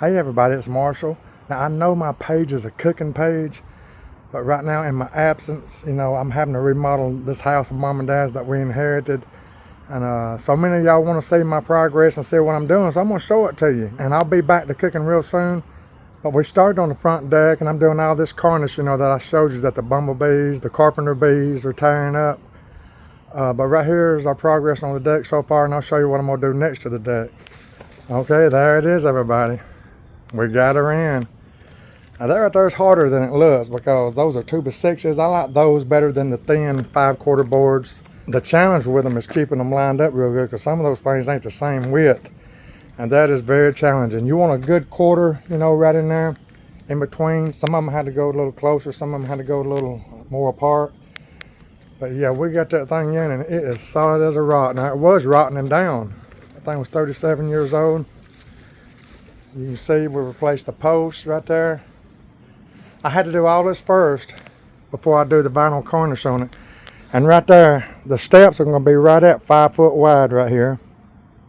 Hey everybody, it's Marshall. Now I know my page is a cooking page, but right now in my absence, I'm having to remodel this house of Mom and Dad's that we inherited. And so many of y'all want to see my progress and see what I'm doing, so I'm going to show it to you. And I'll be back to cooking real soon. But we started on the front deck, and I'm doing all this cornice, that I showed you that the bumblebees, the carpenter bees are tearing up. But right here is our progress on the deck so far, and I'll show you what I'm going to do next to the deck. Okay, there it is, everybody. We got her in. Now that right there is harder than it looks because those are 2x6s. I like those better than the thin 5/4 boards. The challenge with them is keeping them lined up real good because some of those things ain't the same width. And that is very challenging. You want a good quarter, right in there, in between. Some of them had to go a little closer. Some of them had to go a little more apart. But yeah, we got that thing in and it is solid as a rock. Now it was rotting down. That thing was 37 years old. You can see we replaced the posts right there. I had to do all this first before I do the vinyl cornice on it. And right there, the steps are going to be right at 5 foot wide right here.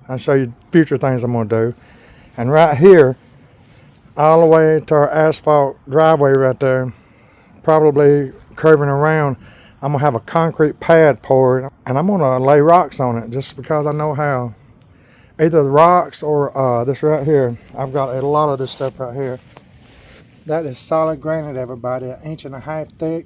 I'll show you future things I'm going to do. And right here, all the way to our asphalt driveway right there, probably curving around, I'm going to have a concrete pad poured. And I'm going to lay rocks on it just because I know how. Either the rocks or this right here. I've got a lot of this stuff right here. That is solid granite, everybody, 1.5 inches thick.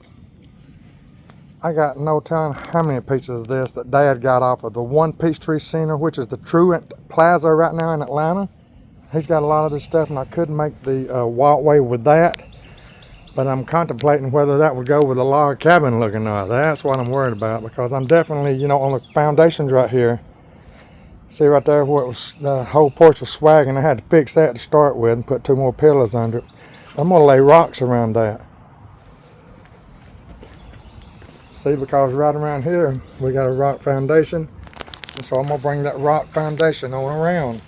I got no telling how many pieces of this that Dad got off of the One Peachtree Center, which is the Truant Plaza right now in Atlanta. He's got a lot of this stuff, and I couldn't make the walkway with that. But I'm contemplating whether that would go with a log cabin looking like. That's what I'm worried about because I'm definitely, on the foundations right here. See right there where it was, the whole porch was swagging. I had to fix that to start with and put 2 more pillars under it. I'm going to lay rocks around that. See, because right around here we got a rock foundation. And so I'm going to bring that rock foundation on around.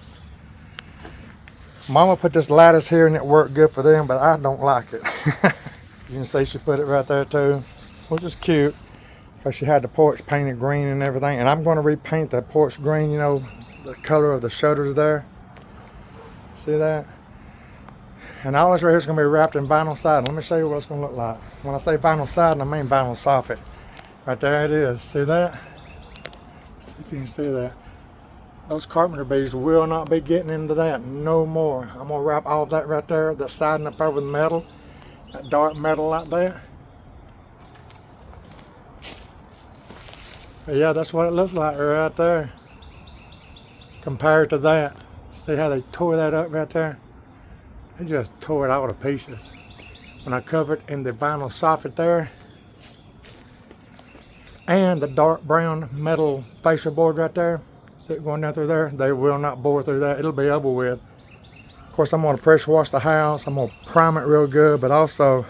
Mama put this lattice here and it worked good for them, but I don't like it. You can see she put it right there too, which is cute. Because she had the porch painted green and everything. And I'm going to repaint that porch green, the color of the shutters there. See that? And all this right here is going to be wrapped in vinyl siding. Let me show you what it's going to look like. When I say vinyl siding, I mean vinyl soffit. Right there it is. See that? See if you can see that. Those carpenter bees will not be getting into that no more. I'm going to wrap all of that right there, the siding up over the metal. That dark metal like that. But yeah, that's what it looks like right there. Compared to that. See how they tore that up right there? They just tore it all to pieces. When I covered in the vinyl soffit there, and the dark brown metal fascia board right there, see it going down through there? They will not bore through that. It'll be over with. Of course, I'm going to pressure wash the house. I'm going to prime it real good, but also,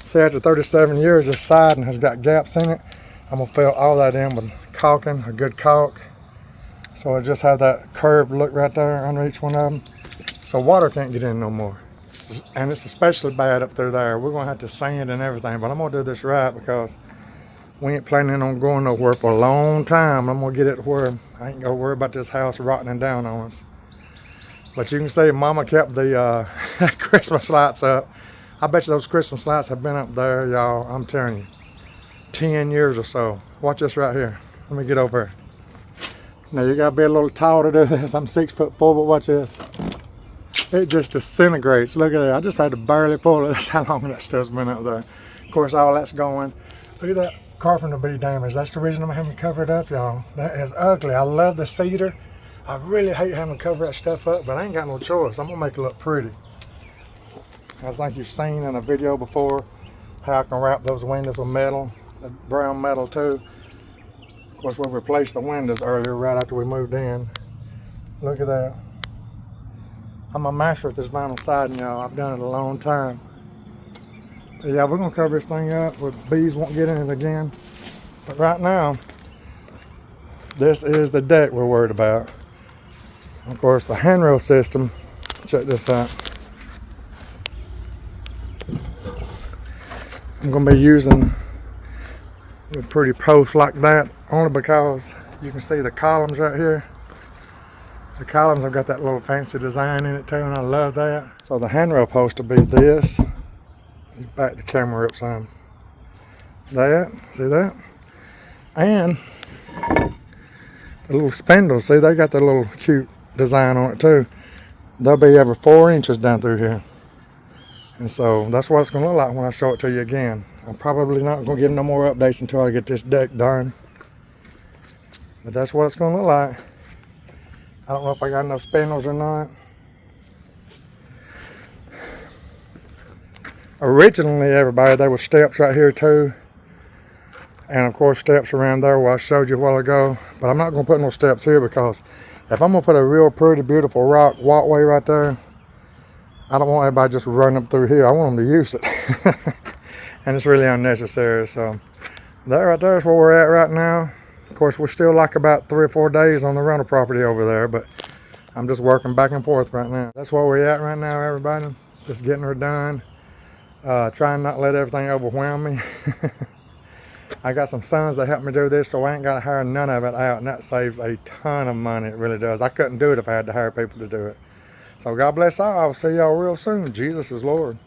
see, after 37 years, this siding has got gaps in it. I'm going to fill all that in with caulking, a good caulk. So it just have that curved look right there under each one of them. So water can't get in no more. And it's especially bad up through there. We're going to have to sand and everything, but I'm going to do this right because we ain't planning on going nowhere for a long time. I'm going to get it to where I ain't going to worry about this house rotting down on us. But you can see Mama kept the Christmas lights up. I bet you those Christmas lights have been up there, y'all. I'm telling you. 10 years or so. Watch this right here. Let me get over here. Now you gotta be a little tall to do this. I'm 6'4", but watch this. It just disintegrates. Look at that. I just had to barely pull it. That's how long that stuff's been up there. Of course, all that's going. Look at that carpenter bee damage. That's the reason I'm having to cover it up, y'all. That is ugly. I love the cedar. I really hate having to cover that stuff up, but I ain't got no choice. I'm gonna make it look pretty. I think you've seen in a video before how I can wrap those windows with metal. Brown metal too. Of course, we replaced the windows earlier right after we moved in. Look at that. I'm a master at this vinyl siding, y'all. I've done it a long time. But yeah, we're gonna cover this thing up where bees won't get in it again. But right now, this is the deck we're worried about. Of course, the handrail system. Check this out. I'm gonna be using a pretty post like that only because you can see the columns right here. The columns have got that little fancy design in it too, and I love that. So the handrail post will be this. Back the camera up some. That, see that? And the little spindles, see, they got the little cute design on it too. They'll be every 4 inches down through here. And so that's what it's going to look like when I show it to you again. I'm probably not going to give no more updates until I get this deck done. But that's what it's going to look like. I don't know if I got enough spindles or not. Originally, everybody, there were steps right here too. And of course steps around there where I showed you a while ago. But I'm not going to put no steps here because if I'm going to put a real pretty, beautiful rock walkway right there, I don't want everybody just running up through here. I want them to use it. And it's really unnecessary. So that right there is where we're at right now. Of course, we're still like about 3 or 4 days on the rental property over there, but I'm just working back and forth right now. That's where we're at right now, everybody. Just getting her done. Trying not to let everything overwhelm me. I got some sons that help me do this, so I ain't got to hire none of it out, and that saves a ton of money. It really does. I couldn't do it if I had to hire people to do it. So God bless all. I'll see y'all real soon. Jesus is Lord.